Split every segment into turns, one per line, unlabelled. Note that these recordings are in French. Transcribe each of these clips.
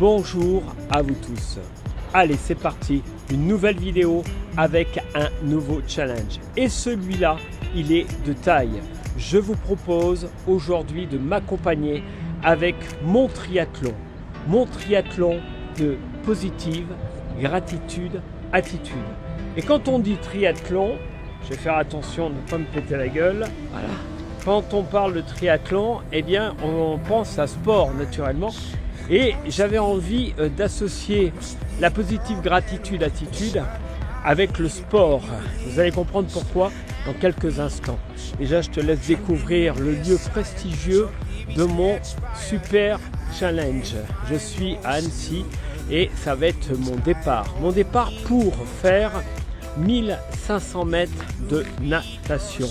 Bonjour à vous tous. Allez, c'est parti, une nouvelle vidéo avec un nouveau challenge. Et celui-là, il est de taille. Je vous propose aujourd'hui de m'accompagner avec mon triathlon. Mon triathlon de positive, gratitude, attitude. Et quand on dit triathlon, je vais faire attention de ne pas me péter la gueule. Voilà. Quand on parle de triathlon, eh bien, on pense à sport naturellement. Et j'avais envie d'associer la positive gratitude, attitude avec le sport. Vous allez comprendre pourquoi dans quelques instants. Déjà, je te laisse découvrir le lieu prestigieux de mon super challenge. Je suis à Annecy et ça va être mon départ. Mon départ pour faire 1500 mètres de natation.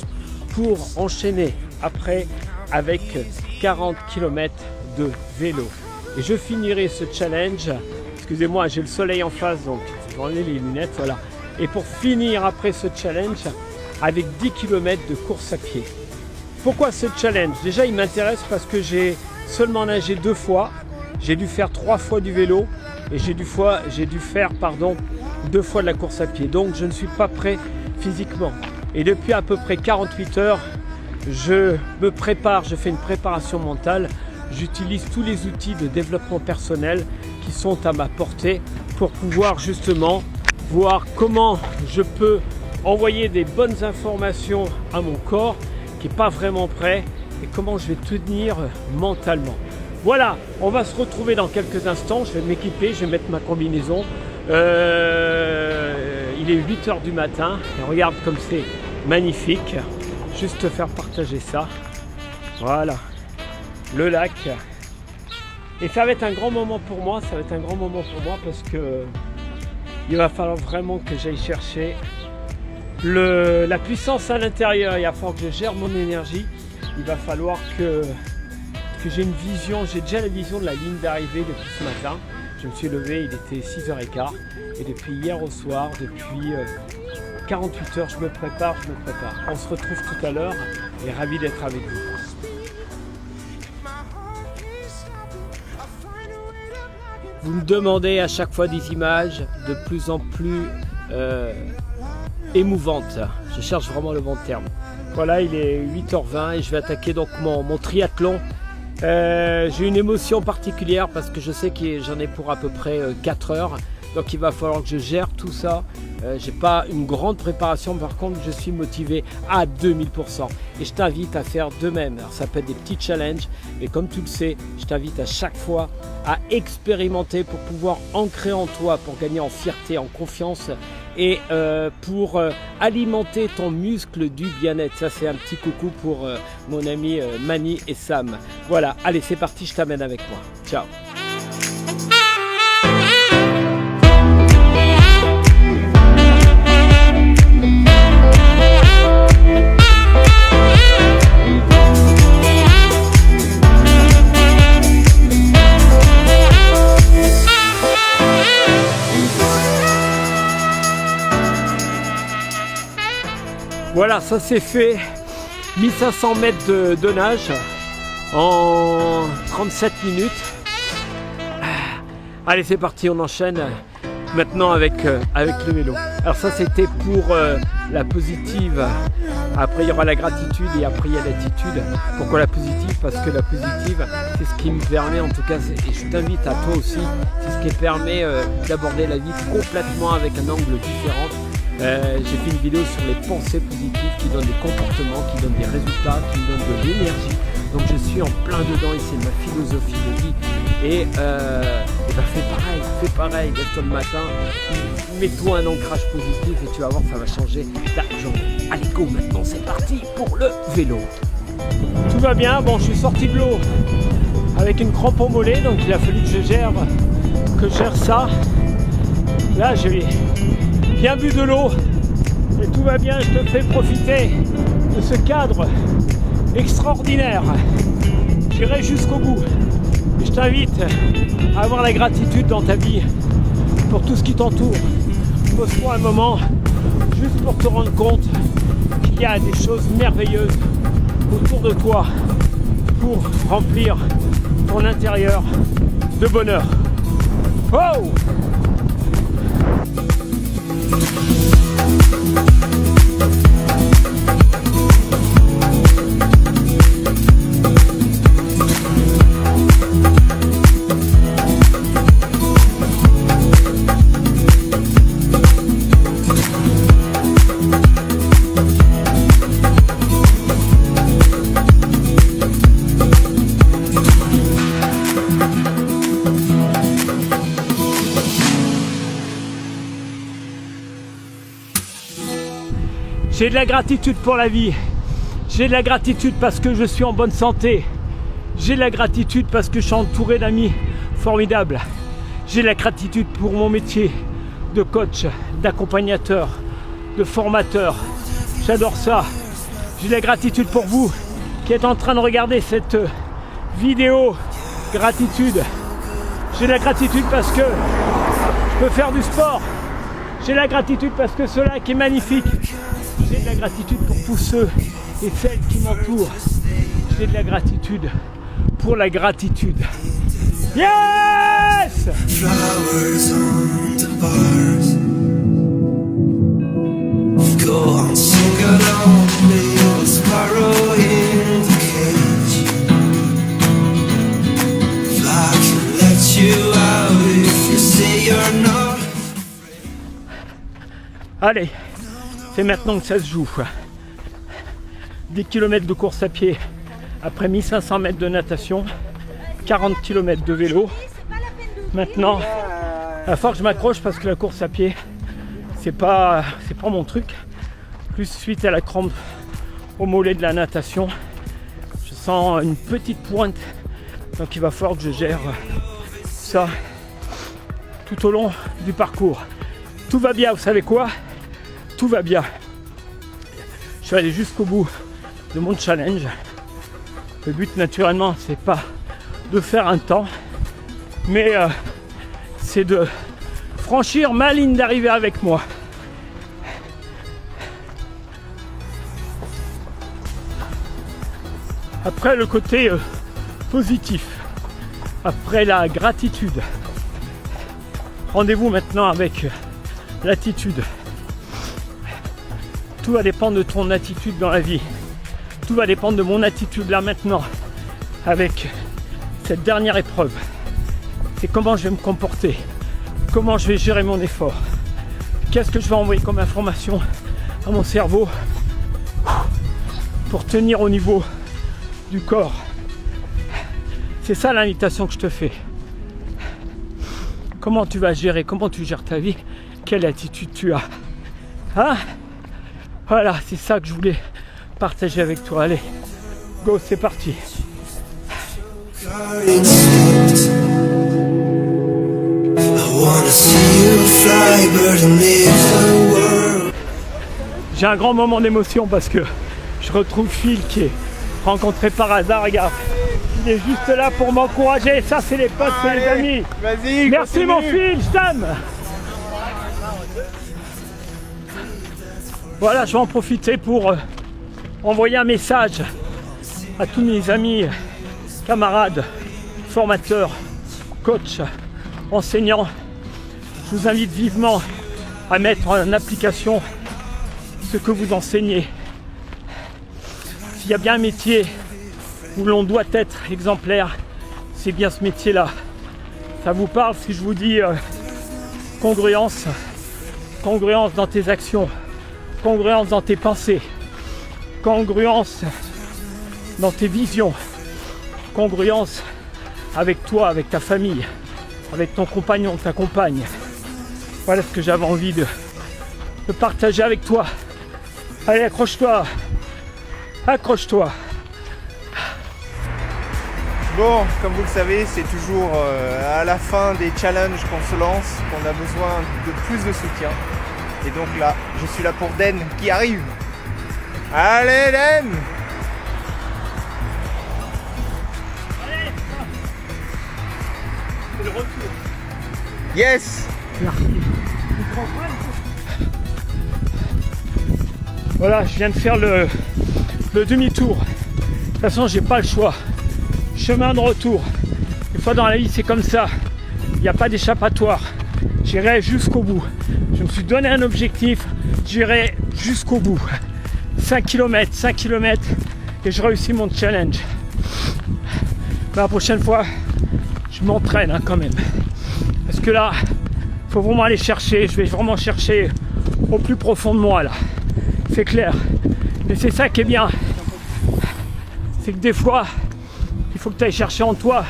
Pour enchaîner après avec 40 km de vélo. Et je finirai ce challenge, excusez-moi, j'ai le soleil en face, donc je vais enlever les lunettes, voilà. Et pour finir après ce challenge, avec 10 km de course à pied. Pourquoi ce challenge? Déjà, il m'intéresse parce que j'ai seulement nagé 2 fois, j'ai dû faire 3 fois du vélo, et j'ai dû faire 2 fois de la course à pied. Donc, je ne suis pas prêt physiquement. Et depuis à peu près 48 heures, je me prépare, je fais une préparation mentale. J'utilise tous les outils de développement personnel qui sont à ma portée pour pouvoir justement voir comment je peux envoyer des bonnes informations à mon corps qui n'est pas vraiment prêt et comment je vais tenir mentalement. Voilà, on va se retrouver dans quelques instants. Je vais m'équiper, je vais mettre ma combinaison. Il est 8 h du matin et regarde comme c'est magnifique. Juste te faire partager ça. Voilà. Le lac, et ça va être un grand moment pour moi, parce que il va falloir vraiment que j'aille chercher la puissance à l'intérieur. Il va falloir que je gère mon énergie, il va falloir que j'ai une vision. J'ai déjà la vision de la ligne d'arrivée depuis ce matin. Je me suis levé, il était 6h15 et depuis hier au soir, depuis 48 heures, je me prépare. On se retrouve tout à l'heure et ravi d'être avec vous. Vous me demandez à chaque fois des images de plus en plus émouvantes. Je cherche vraiment le bon terme. Voilà, il est 8h20 et je vais attaquer donc mon triathlon. J'ai une émotion particulière parce que je sais que j'en ai pour à peu près 4 heures. Donc il va falloir que je gère tout ça. J'ai pas une grande préparation, par contre je suis motivé à 2000%. Et je t'invite à faire de même. Alors ça peut être des petits challenges, mais comme tu le sais, je t'invite à chaque fois à expérimenter pour pouvoir ancrer en toi, pour gagner en fierté, en confiance et pour alimenter ton muscle du bien-être. Ça c'est un petit coucou pour mon ami Mani et Sam. Voilà, allez c'est parti, je t'amène avec moi. Ciao. Voilà, ça c'est fait, 1500 mètres de nage en 37 minutes. Allez, c'est parti, on enchaîne maintenant avec le vélo. Alors ça c'était pour la positive, après il y aura la gratitude et après il y a l'attitude. Pourquoi la positive? Parce que la positive c'est ce qui me permet en tout cas, et je t'invite à toi aussi, c'est ce qui permet d'aborder la vie complètement avec un angle différent. J'ai fait une vidéo sur les pensées positives qui donnent des comportements, qui donnent des résultats, qui me donnent de l'énergie. Donc je suis en plein dedans et c'est ma philosophie de vie. Et fais pareil, lève-toi le matin, mets-toi un ancrage positif et tu vas voir, ça va changer ta journée. Allez go, maintenant c'est parti pour le vélo. Tout va bien, bon je suis sorti de l'eau avec une crampe au mollet, donc il a fallu que je gère ça. Là j'ai bien bu de l'eau et tout va bien, je te fais profiter de ce cadre extraordinaire. J'irai jusqu'au bout. Et je t'invite à avoir la gratitude dans ta vie pour tout ce qui t'entoure. Pose-toi un moment juste pour te rendre compte qu'il y a des choses merveilleuses autour de toi pour remplir ton intérieur de bonheur. Wow! J'ai de la gratitude pour la vie. J'ai de la gratitude parce que je suis en bonne santé. J'ai de la gratitude parce que je suis entouré d'amis formidables. J'ai de la gratitude pour mon métier de coach, d'accompagnateur, de formateur. J'adore ça. J'ai de la gratitude pour vous qui êtes en train de regarder cette vidéo. Gratitude. J'ai de la gratitude parce que je peux faire du sport. J'ai de la gratitude parce que ce lac est magnifique. J'ai de la gratitude pour tous ceux et celles qui m'entourent. J'ai de la gratitude pour la gratitude. Yes! Flowers on the bars. Go on, sing along, little sparrow in the cage. I can let you out if you say you're not. Allez, c'est maintenant que ça se joue. 10 km de course à pied après 1500 mètres de natation, 40 km de vélo. Maintenant, il va falloir que je m'accroche parce que la course à pied, c'est pas mon truc. Plus suite à la crampe au mollet de la natation, je sens une petite pointe. Donc il va falloir que je gère ça tout au long du parcours. Tout va bien, vous savez quoi? Tout va bien. Je suis allé jusqu'au bout de mon challenge. Le but naturellement, c'est pas de faire un temps, mais c'est de franchir ma ligne d'arrivée avec moi. Après le côté positif, après la gratitude, rendez-vous maintenant avec l'attitude. Tout va dépendre de ton attitude dans la vie. Tout va dépendre de mon attitude là maintenant avec cette dernière épreuve. C'est comment je vais me comporter, comment je vais gérer mon effort, qu'est-ce que je vais envoyer comme information à mon cerveau pour tenir au niveau du corps. C'est ça l'invitation que je te fais. Comment tu vas gérer, comment tu gères ta vie, quelle attitude tu as. Hein? Voilà, c'est ça que je voulais partager avec toi. Allez, go, c'est parti. J'ai un grand moment d'émotion parce que je retrouve Phil qui est rencontré par hasard. Regarde, il est juste là pour m'encourager. Ça, c'est les potes, c'est les amis.
Vas-y,
merci
continue.
Mon Phil, je t'aime. Voilà, je vais en profiter pour envoyer un message à tous mes amis, camarades, formateurs, coachs, enseignants. Je vous invite vivement à mettre en application ce que vous enseignez. S'il y a bien un métier où l'on doit être exemplaire, c'est bien ce métier-là. Ça vous parle si je vous dis congruence, congruence dans tes actions, congruence dans tes pensées, congruence dans tes visions, congruence avec toi, avec ta famille, avec ton compagnon, ta compagne. Voilà ce que j'avais envie de partager avec toi. Allez, accroche-toi, accroche-toi.
Bon, comme vous le savez, c'est toujours à la fin des challenges qu'on se lance qu'on a besoin de plus de soutien. Et donc là, je suis là pour Den qui arrive. Allez Den!
Allez, c'est le retour.
Yes!
Merci. Voilà, je viens de faire le demi-tour. De toute façon, j'ai pas le choix. Chemin de retour. Des fois dans la vie, c'est comme ça. il n'y a pas d'échappatoire. J'irai jusqu'au bout. Je me suis donné un objectif, j'irai jusqu'au bout. 5 km et je réussis mon challenge. La prochaine fois, je m'entraîne quand même. Parce que là, il faut vraiment aller chercher. Je vais vraiment chercher au plus profond de moi là. C'est clair. Mais c'est ça qui est bien. C'est que des fois, il faut que tu ailles chercher en toi.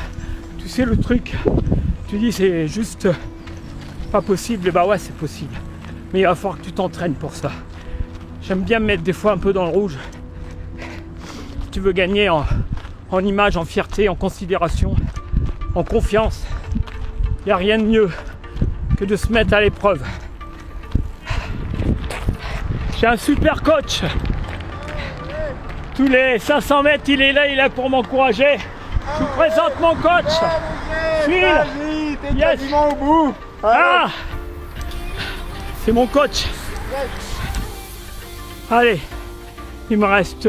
Tu sais le truc. Tu dis c'est juste pas possible. Et bah ouais, c'est possible. Mais il va falloir que tu t'entraînes pour ça. J'aime bien me mettre des fois un peu dans le rouge. Si tu veux gagner en image, en fierté, en considération, en confiance, il n'y a rien de mieux que de se mettre à l'épreuve. J'ai un super coach. Tous les 500 mètres, il est là pour m'encourager. Je vous présente mon coach. Phil.
T'es quasiment au bout.
Ah, c'est mon coach. Allez, il me reste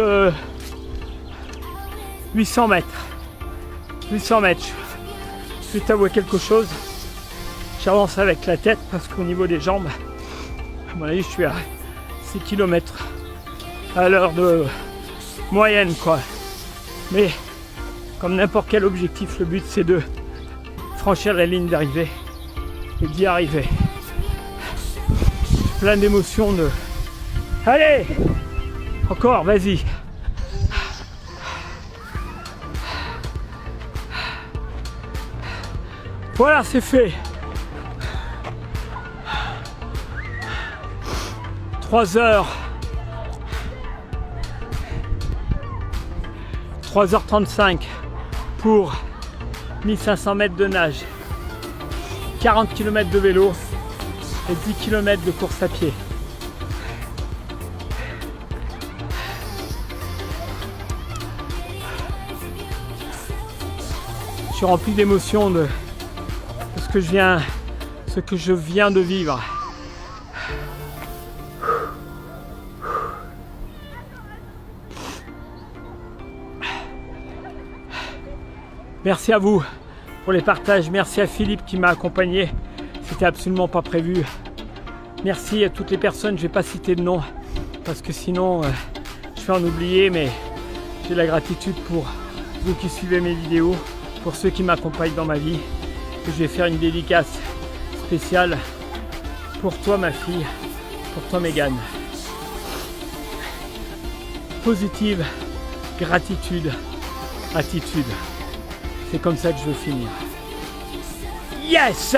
800 mètres. 800 mètres. Je vais t'avouer quelque chose. J'avance avec la tête parce qu'au niveau des jambes, à mon avis, je suis à 6 km à l'heure de moyenne, quoi. Mais comme n'importe quel objectif, le but c'est de franchir la ligne d'arrivée et d'y arriver. Plein d'émotions de... Allez, encore, vas-y. Voilà, c'est fait. 3h35 pour 1500 mètres de nage, 40 km de vélo et 10 km de course à pied. Je suis rempli d'émotions de ce que je viens de vivre. Merci à vous pour les partages. Merci à Philippe qui m'a accompagné. C'était absolument pas prévu. Merci à toutes les personnes. Je vais pas citer de nom parce que sinon je vais en oublier. Mais j'ai la gratitude pour vous qui suivez mes vidéos, pour ceux qui m'accompagnent dans ma vie. Et je vais faire une dédicace spéciale pour toi, ma fille, pour toi, Mégane. Positive, gratitude, attitude. C'est comme ça que je veux finir. Yes!